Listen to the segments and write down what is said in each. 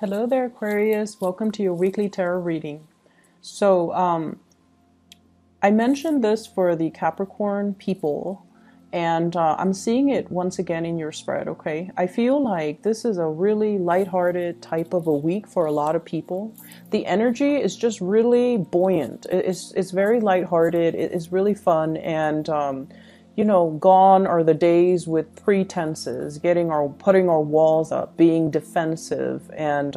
Hello there, Aquarius. Welcome to your weekly tarot reading. So, I mentioned this for the Capricorn people, and I'm seeing it once again in your spread, okay? I feel like this is a really lighthearted type of a week for a lot of people. The energy is just really buoyant. It's very lighthearted. It is really fun, and gone are the days with pretenses, putting our walls up, being defensive, and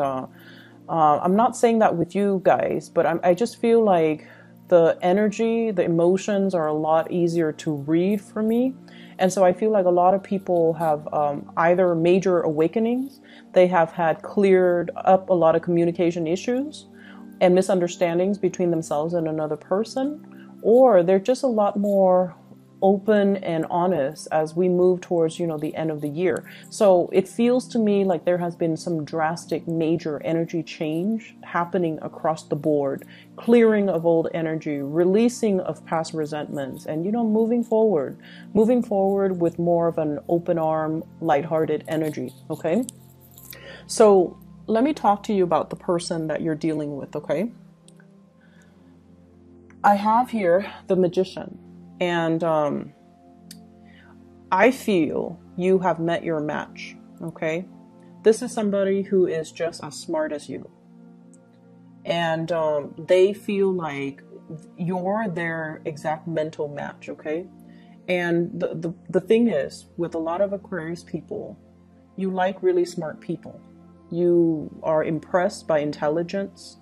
I'm not saying that with you guys, but I just feel like the energy, the emotions are a lot easier to read for me. And so I feel like a lot of people have either major awakenings, they have had cleared up a lot of communication issues and misunderstandings between themselves and another person, or they're just a lot more open and honest as we move towards the end of the year. So it feels to me like there has been some drastic major energy change happening across the board, clearing of old energy, releasing of past resentments, and moving forward with more of an open arm, lighthearted energy. Okay, so let me talk to you about the person that you're dealing with. Okay, I have here the Magician. And I feel you have met your match, okay? This is somebody who is just as smart as you. And they feel like you're their exact mental match, okay? And the thing is, with a lot of Aquarius people, you like really smart people. You are impressed by intelligence.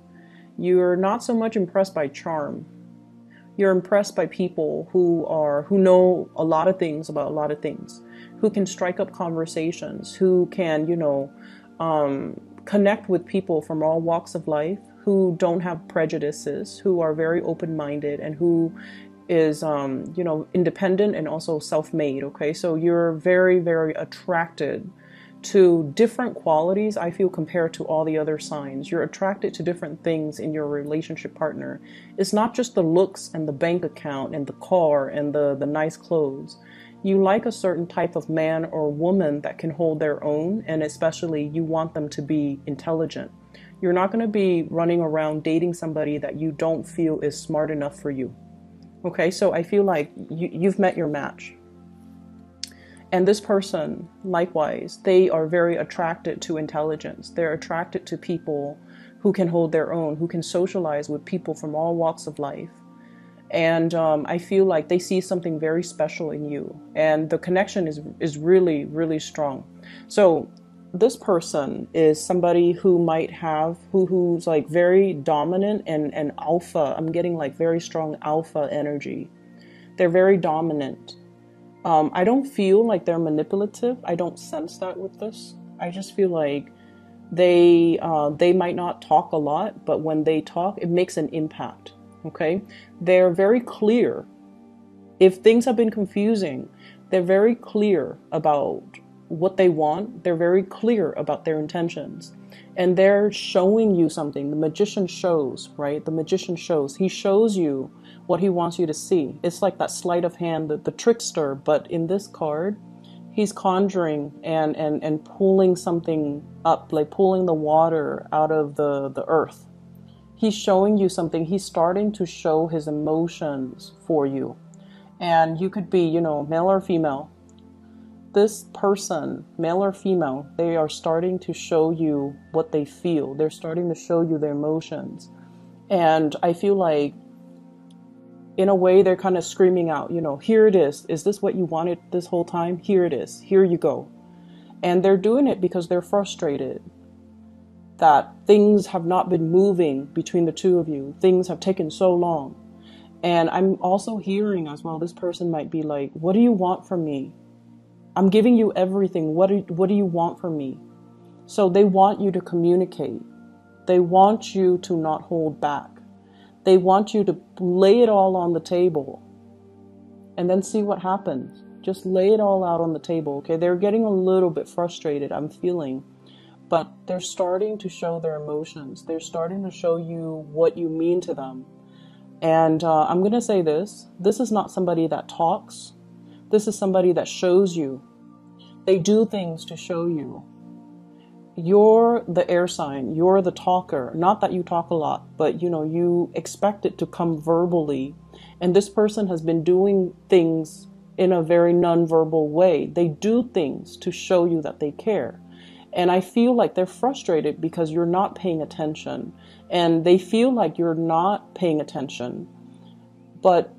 You're not so much impressed by charm. You're impressed by people who know a lot of things about a lot of things, who can strike up conversations, who can, connect with people from all walks of life, who don't have prejudices, who are very open-minded, and who is, independent and also self-made. Okay, so you're very, very attracted to different qualities, I feel, compared to all the other signs. You're attracted to different things in your relationship partner. It's not just the looks and the bank account and the car and the nice clothes. You like a certain type of man or woman that can hold their own, and especially you want them to be intelligent. You're not going to be running around dating somebody that you don't feel is smart enough for you. Okay, so I feel like you've met your match. And this person, likewise, they are very attracted to intelligence. They're attracted to people who can hold their own, who can socialize with people from all walks of life. And I feel like they see something very special in you. And the connection is really, really strong. So this person is somebody who might have, who's like very dominant and alpha. I'm getting like very strong alpha energy. They're very dominant. I don't feel like they're manipulative. I don't sense that with this. I just feel like they might not talk a lot, but when they talk, it makes an impact. Okay? They're very clear. If things have been confusing, they're very clear about what they want. They're very clear about their intentions. And they're showing you something. The Magician shows, right? The Magician shows. He shows you what he wants you to see. It's like that sleight of hand, the trickster, but in this card, he's conjuring and pulling something up, like pulling the water out of the earth. He's showing you something. He's starting to show his emotions for you. And you could be, male or female. This person, male or female, they are starting to show you what they feel. They're starting to show you their emotions. And I feel like, in a way, they're kind of screaming out, here it is. Is this what you wanted this whole time? Here it is. Here you go. And they're doing it because they're frustrated that things have not been moving between the two of you. Things have taken so long. And I'm also hearing as well, this person might be like, what do you want from me? I'm giving you everything. What do you want from me? So they want you to communicate. They want you to not hold back. They want you to lay it all on the table and then see what happens. Just lay it all out on the table, okay? They're getting a little bit frustrated, I'm feeling, but they're starting to show their emotions. They're starting to show you what you mean to them. And I'm going to say this. This is not somebody that talks. This is somebody that shows you. They do things to show you. you're the air sign, you're the talker. Not that you talk a lot, but you expect it to come verbally. And this person has been doing things in a very non-verbal way. They do things to show you that they care. And I feel like they're frustrated because you're not paying attention. And they feel like you're not paying attention. But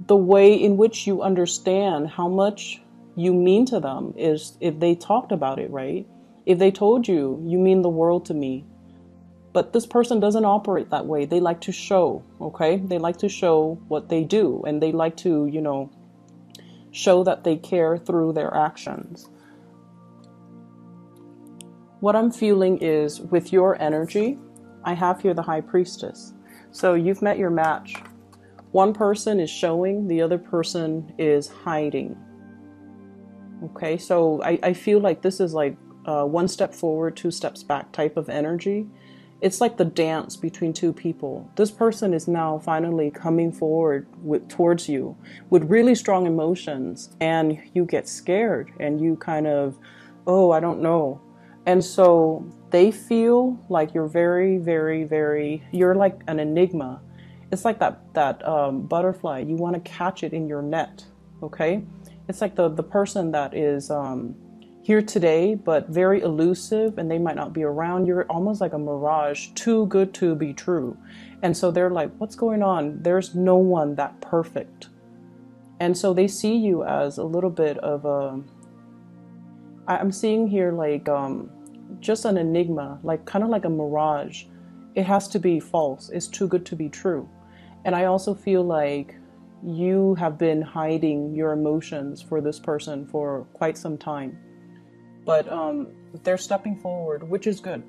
the way in which you understand how much you mean to them is if they talked about it, right? If they told you, you mean the world to me. But this person doesn't operate that way. They like to show, okay? They like to show what they do, and they like to, show that they care through their actions. What I'm feeling is with your energy, I have here the High Priestess. So you've met your match. One person is showing, the other person is hiding. Okay, so I feel like this is like one step forward, two steps back type of energy. It's like the dance between two people. This person is now finally coming forward towards you with really strong emotions, and you get scared and you kind of, oh, I don't know. And so they feel like you're very, very, very, you're like an enigma. It's like that butterfly. You want to catch it in your net, okay? It's like the person that is here today, but very elusive, and they might not be around. You're almost like a mirage, too good to be true. And so they're like, what's going on? There's no one that perfect. And so they see you as a little bit of I'm seeing here like just an enigma, like kind of like a mirage. It has to be false. It's too good to be true. And I also feel like you have been hiding your emotions for this person for quite some time. But they're stepping forward, which is good.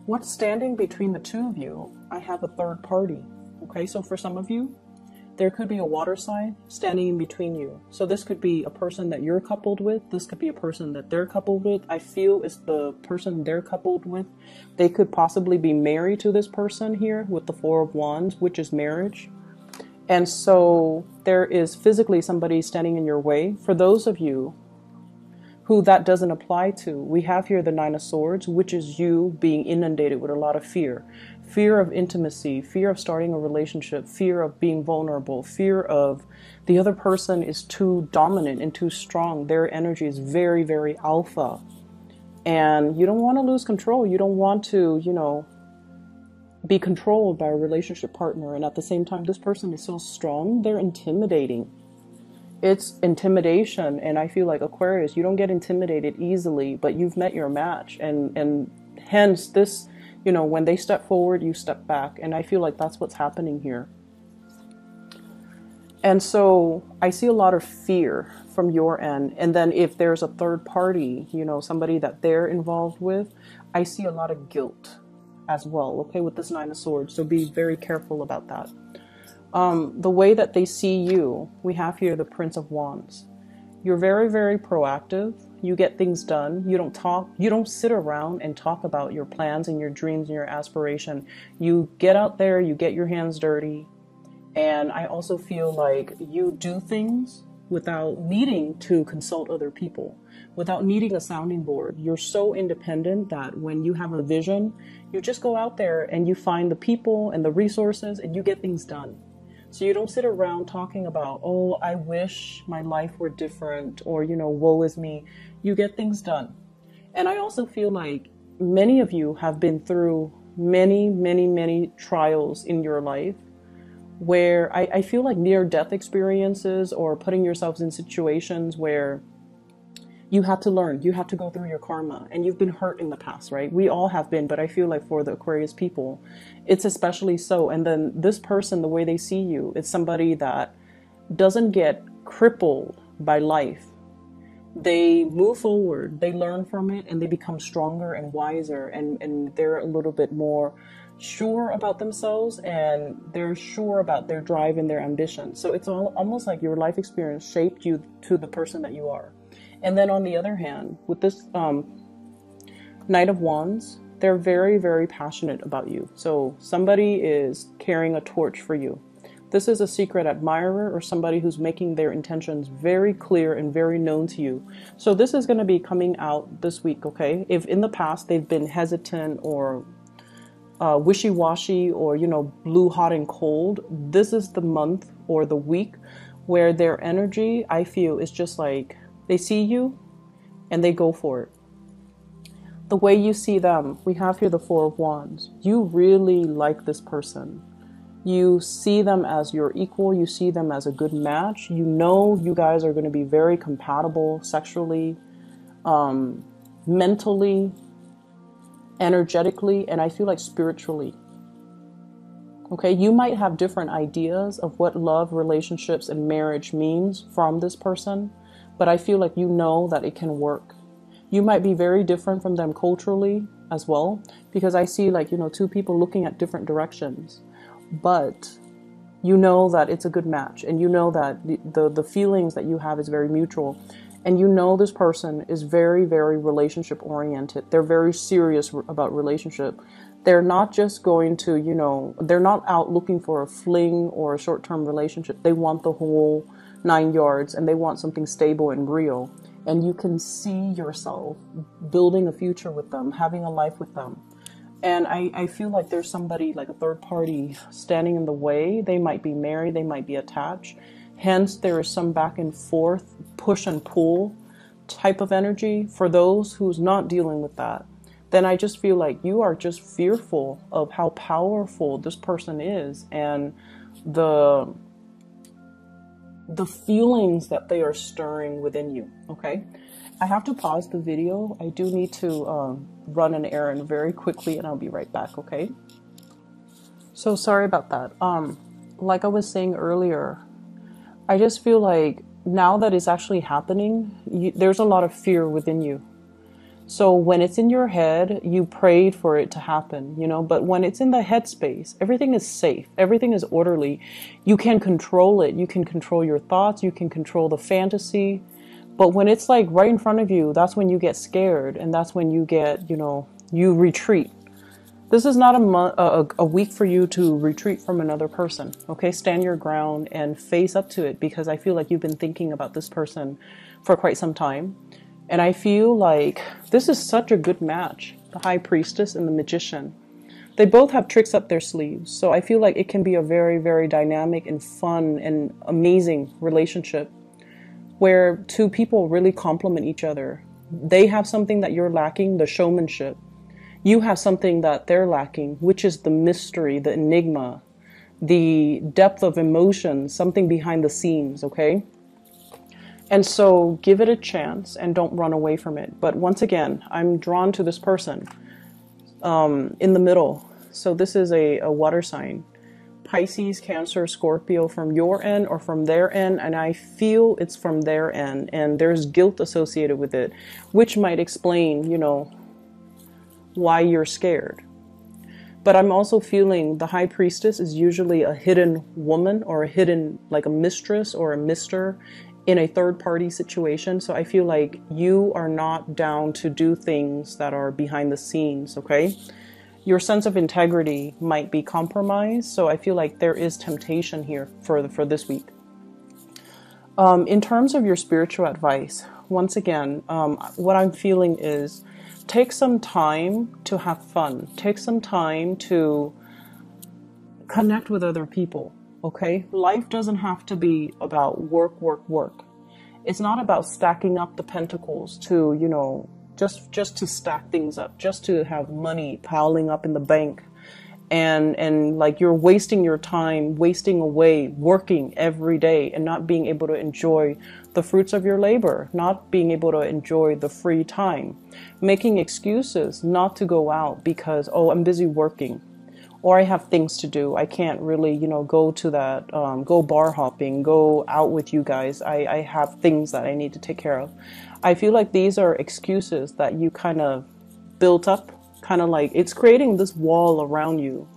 What's standing between the two of you? I have a third party. Okay, so for some of you, there could be a water sign standing in between you. So this could be a person that you're coupled with. This could be a person that they're coupled with. I feel it's the person they're coupled with. They could possibly be married to this person here with the Four of Wands, which is marriage. And so there is physically somebody standing in your way. For those of you who that doesn't apply to, we have here the Nine of Swords, which is you being inundated with a lot of fear. Fear of intimacy, fear of starting a relationship, fear of being vulnerable, fear of the other person is too dominant and too strong. Their energy is very, very alpha. And you don't want to lose control. You don't want to, be controlled by a relationship partner. And at the same time, this person is so strong, they're intimidating. It's intimidation. And I feel like Aquarius, you don't get intimidated easily, but you've met your match. And hence this, when they step forward, you step back. And I feel like that's what's happening here. And so I see a lot of fear from your end. And then if there's a third party, somebody that they're involved with, I see a lot of guilt as well, okay, with this Nine of Swords. So be very careful about that. The way that they see you, we have here the Prince of Wands. You're very, very proactive. You get things done. You don't sit around and talk about your plans and your dreams and your aspiration. You get out there, you get your hands dirty. And I also feel like you do things without needing to consult other people, without needing a sounding board. You're so independent that when you have a vision, you just go out there and you find the people and the resources and you get things done. So you don't sit around talking about, oh, I wish my life were different, or, woe is me. You get things done. And I also feel like many of you have been through many, many, many trials in your life where I feel like near-death experiences or putting yourselves in situations where you had to learn, you had to go through your karma, and you've been hurt in the past, right? We all have been, but I feel like for the Aquarius people, it's especially so. And then this person, the way they see you, it's somebody that doesn't get crippled by life. They move forward, they learn from it, and they become stronger and wiser, and they're a little bit more sure about themselves, and they're sure about their drive and their ambition. So it's almost like your life experience shaped you to the person that you are. And then on the other hand, with this Knight of Wands, they're very, very passionate about you. So somebody is carrying a torch for you. This is a secret admirer or somebody who's making their intentions very clear and very known to you. So this is going to be coming out this week, okay? If in the past they've been hesitant or wishy-washy or, you know, blue, hot and cold, this is the month or the week where their energy, I feel, is just like they see you and they go for it. The way you see them, we have here the Four of Wands. You really like this person. You see them as your equal. You see them as a good match. You know you guys are going to be very compatible sexually, mentally, energetically, and I feel like spiritually. Okay, you might have different ideas of what love, relationships, and marriage means from this person, but I feel like you know that it can work. You might be very different from them culturally as well, because I see, like, you know, two people looking at different directions. But you know that it's a good match, and you know that the feelings that you have is very mutual, and you know this person is very, very relationship oriented. They're very serious about relationship. They're not just going to, you know, they're not out looking for a fling or a short-term relationship. They want the whole 9 yards, and they want something stable and real. And you can see yourself building a future with them, having a life with them. And I feel like there's somebody, like a third party, standing in the way. They might be married, they might be attached. Hence, there is some back and forth, push and pull type of energy. For those who's not dealing with that, then I just feel like you are just fearful of how powerful this person is and the feelings that they are stirring within you, okay? I have to pause the video. I do need to run an errand very quickly, and I'll be right back, okay? So sorry about that. Like I was saying earlier, I just feel like now that it's actually happening, there's a lot of fear within you. So when it's in your head, you prayed for it to happen, you know, but when it's in the headspace, everything is safe, everything is orderly. You can control it. You can control your thoughts. You can control the fantasy. But when it's like right in front of you, that's when you get scared, and that's when you get, you know, you retreat. This is not a week for you to retreat from another person, okay? Stand your ground and face up to it, because I feel like you've been thinking about this person for quite some time. And I feel like this is such a good match, the High Priestess and the Magician. They both have tricks up their sleeves, so I feel like it can be a very, very dynamic and fun and amazing relationship where two people really complement each other. They have something that you're lacking, the showmanship. You have something that they're lacking, which is the mystery, the enigma, the depth of emotion, something behind the scenes, okay? And so give it a chance and don't run away from it. But once again, I'm drawn to this person in the middle. So this is a water sign. Pisces, Cancer, Scorpio, from your end or from their end, and I feel it's from their end, and there's guilt associated with it, which might explain, you know, why you're scared. But I'm also feeling the High Priestess is usually a hidden woman, or a hidden, like a mistress or a mister in a third party situation. So I feel like you are not down to do things that are behind the scenes, okay? Your sense of integrity might be compromised, so I feel like there is temptation here for this week. In terms of your spiritual advice, once again, what I'm feeling is take some time to have fun. Take some time to connect with other people, okay? Life doesn't have to be about work, work, work. It's not about stacking up the pentacles to, you know, just to stack things up, just to have money piling up in the bank, and like you're wasting your time, wasting away, working every day and not being able to enjoy the fruits of your labor, not being able to enjoy the free time, making excuses not to go out because, oh, I'm busy working, or I have things to do. I can't really, you know, go to that, go bar hopping, go out with you guys. I have things that I need to take care of. I feel like these are excuses that you kind of built up, kind of like it's creating this wall around you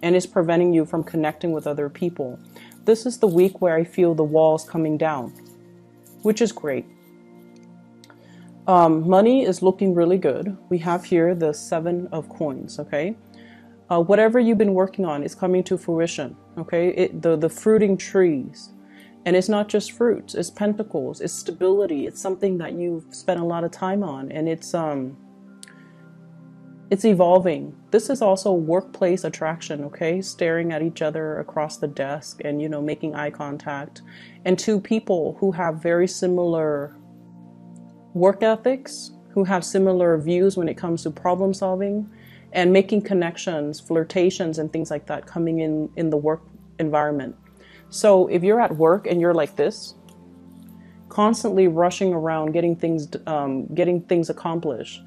and it's preventing you from connecting with other people. This is the week where I feel the walls coming down, which is great. Money is looking really good. We have here the 7 of coins, okay? Whatever you've been working on is coming to fruition, okay? The fruiting trees. And it's not just fruits, it's pentacles, it's stability. It's something that you've spent a lot of time on, and it's evolving. This is also workplace attraction, okay? Staring at each other across the desk and, you know, making eye contact. And two people who have very similar work ethics, who have similar views when it comes to problem solving and making connections, flirtations, and things like that coming in the work environment. So if you're at work and you're like this, constantly rushing around, getting things accomplished,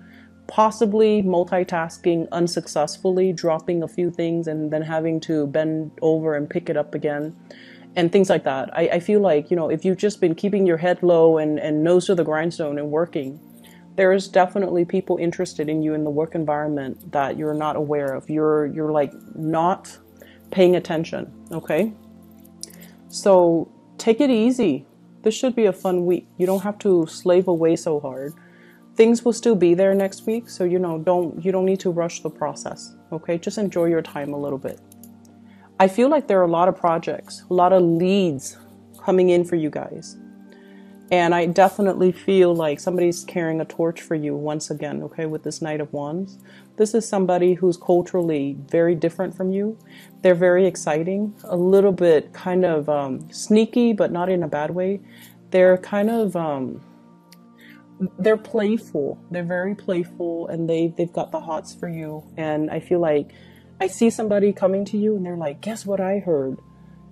possibly multitasking unsuccessfully, dropping a few things and then having to bend over and pick it up again, and things like that. I feel like, you know, if you've just been keeping your head low and nose to the grindstone and working, there's definitely people interested in you in the work environment that you're not aware of. You're like not paying attention, okay? So take it easy. This should be a fun week. You don't have to slave away so hard. Things will still be there next week, so you know, you don't need to rush the process, okay? Just enjoy your time a little bit. I feel like there are a lot of projects, a lot of leads coming in for you guys. And I definitely feel like somebody's carrying a torch for you once again, okay, with this Knight of Wands. This is somebody who's culturally very different from you. They're very exciting, a little bit kind of sneaky, but not in a bad way. They're kind of, they're playful. They're very playful, and they've got the hots for you. And I feel like I see somebody coming to you and they're like, guess what I heard?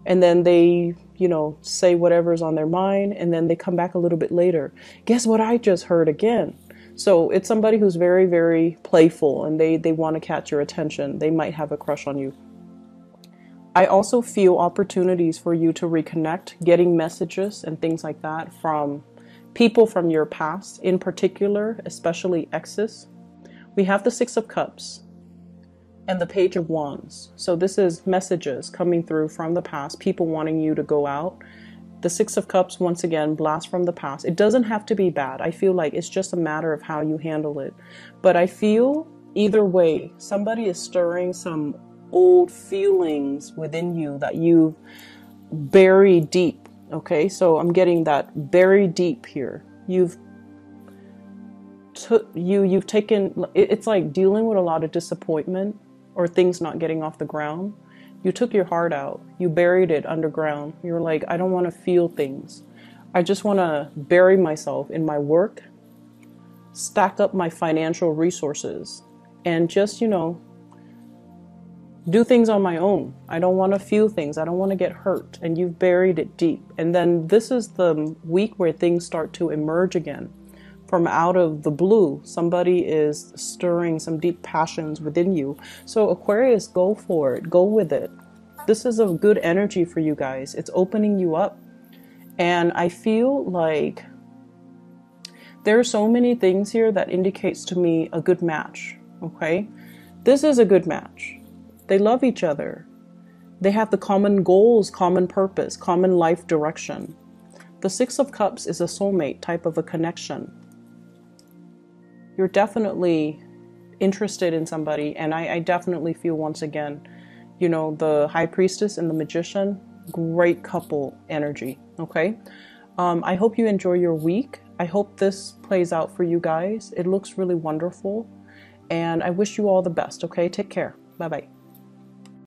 And then they, you know, say whatever's on their mind, and then they come back a little bit later. Guess what I just heard again? So it's somebody who's very, very playful, and they want to catch your attention. They might have a crush on you. I also feel opportunities for you to reconnect, getting messages and things like that from people from your past, in particular, especially exes. We have the Six of Cups and the Page of Wands. So this is messages coming through from the past, people wanting you to go out. The Six of Cups, once again, blast from the past. It doesn't have to be bad. I feel like it's just a matter of how you handle it. But I feel either way, somebody is stirring some old feelings within you that you've buried deep. Okay, so I'm getting that buried deep here. You've taken, it's like dealing with a lot of disappointment or things not getting off the ground. You took your heart out, you buried it underground. You're like, I don't want to feel things. I just want to bury myself in my work, stack up my financial resources, and just, you know, do things on my own. I don't want to feel things. I don't want to get hurt. And you've buried it deep. And then this is the week where things start to emerge again. From out of the blue, somebody is stirring some deep passions within you. So Aquarius, go for it. Go with it. This is a good energy for you guys. It's opening you up. And I feel like there are so many things here that indicates to me a good match. Okay? This is a good match. They love each other. They have the common goals, common purpose, common life direction. The Six of Cups is a soulmate type of a connection. You're definitely interested in somebody, and I definitely feel, once again, you know, the High Priestess and the Magician, great couple energy, okay? I hope you enjoy your week. I hope this plays out for you guys. It looks really wonderful, and I wish you all the best, okay? Take care. Bye-bye.